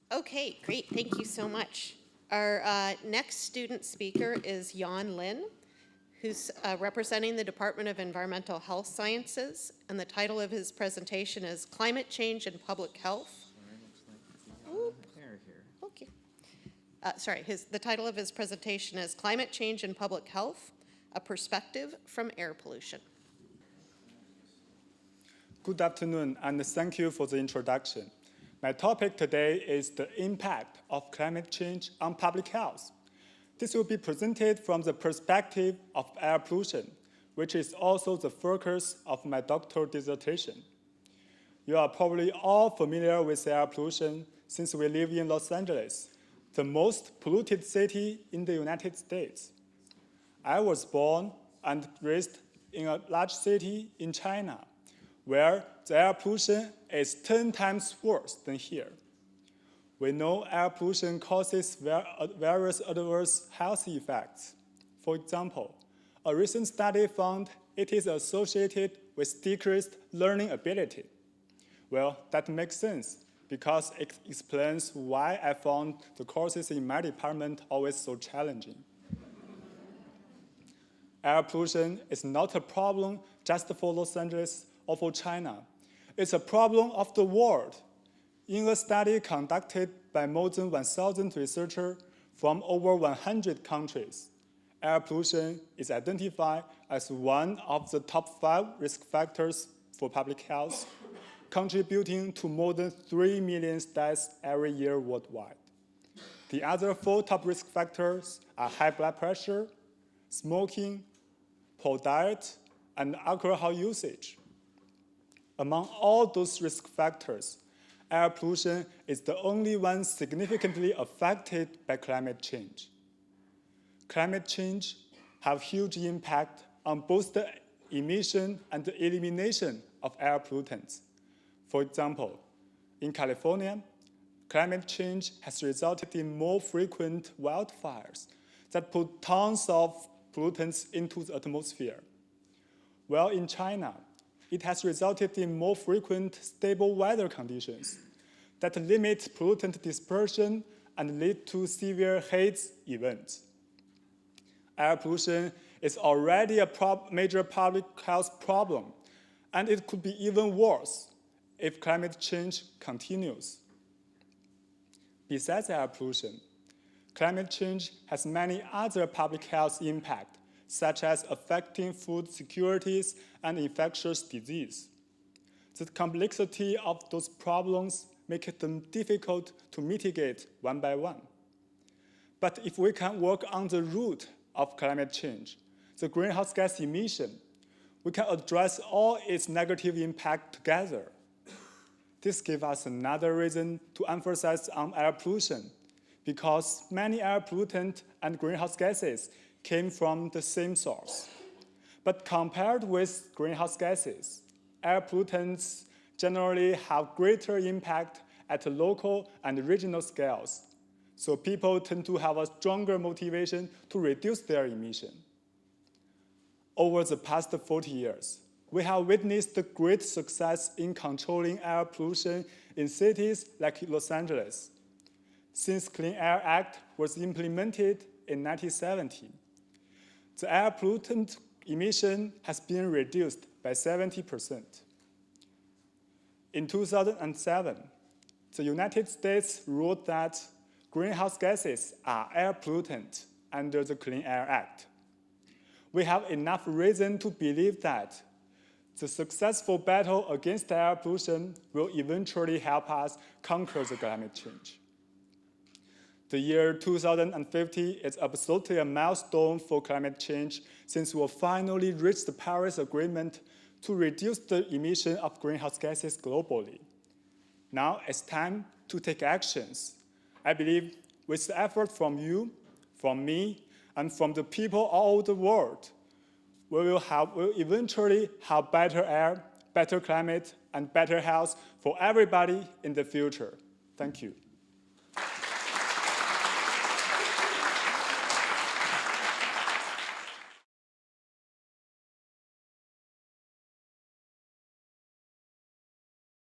Okay, great. Thank you so much. Our next student speaker is Jan Lin, who's representing the Department of Environmental Health Sciences, and the title of his presentation is Climate Change and Public Health. Okay. The title of his presentation is Climate Change and Public Health, A Perspective from Air Pollution. Good afternoon, and thank you for the introduction. My topic today is the impact of climate change on public health. This will be presented from the perspective of air pollution, which is also the focus of my doctoral dissertation. You are probably all familiar with air pollution since we live in Los Angeles, the most polluted city in the United States. I was born and raised in a large city in China, where the air pollution is 10 times worse than here. We know air pollution causes various adverse health effects. For example, a recent study found it is associated with decreased learning ability. Well, that makes sense because it explains why I found the courses in my department always so challenging. Air pollution is not a problem just for Los Angeles or for China. It's a problem of the world. In a study conducted by more than 1,000 researchers from over 100 countries, air pollution is identified as one of the top 5 risk factors for public health, contributing to more than 3 million deaths every year worldwide. The other 4 top risk factors are high blood pressure, smoking, poor diet, and alcohol usage. Among all those risk factors, air pollution is the only one significantly affected by climate change. Climate change have huge impact on both the emission and the elimination of air pollutants. For example, in California, climate change has resulted in more frequent wildfires that put tons of pollutants into the atmosphere. While in China, it has resulted in more frequent stable weather conditions that limit pollutant dispersion and lead to severe heat events. Air pollution is already a major public health problem, and it could be even worse if climate change continues. Besides air pollution, climate change has many other public health impacts, such as affecting food securities and infectious disease. The complexity of those problems makes them difficult to mitigate one by one. But if we can work on the root of climate change, the greenhouse gas emission, we can address all its negative impacts together. This gives us another reason to emphasize on air pollution, because many air pollutants and greenhouse gases came from the same source. But compared with greenhouse gases, air pollutants generally have greater impact at local and regional scales, so people tend to have a stronger motivation to reduce their emission. Over the past 40 years, we have witnessed great success in controlling air pollution in cities like Los Angeles. Since Clean Air Act was implemented in 1970, the air pollutant emission has been reduced by 70%. In 2007, the United States ruled that greenhouse gases are air pollutants under the Clean Air Act. We have enough reason to believe that the successful battle against air pollution will eventually help us conquer the climate change. The year 2050 is absolutely a milestone for climate change, since we'll finally reach the Paris Agreement to reduce the emission of greenhouse gases globally. Now it's time to take actions. I believe with the effort from you, from me, and from the people all over the world, we'll eventually have better air, better climate, and better health for everybody in the future. Thank you.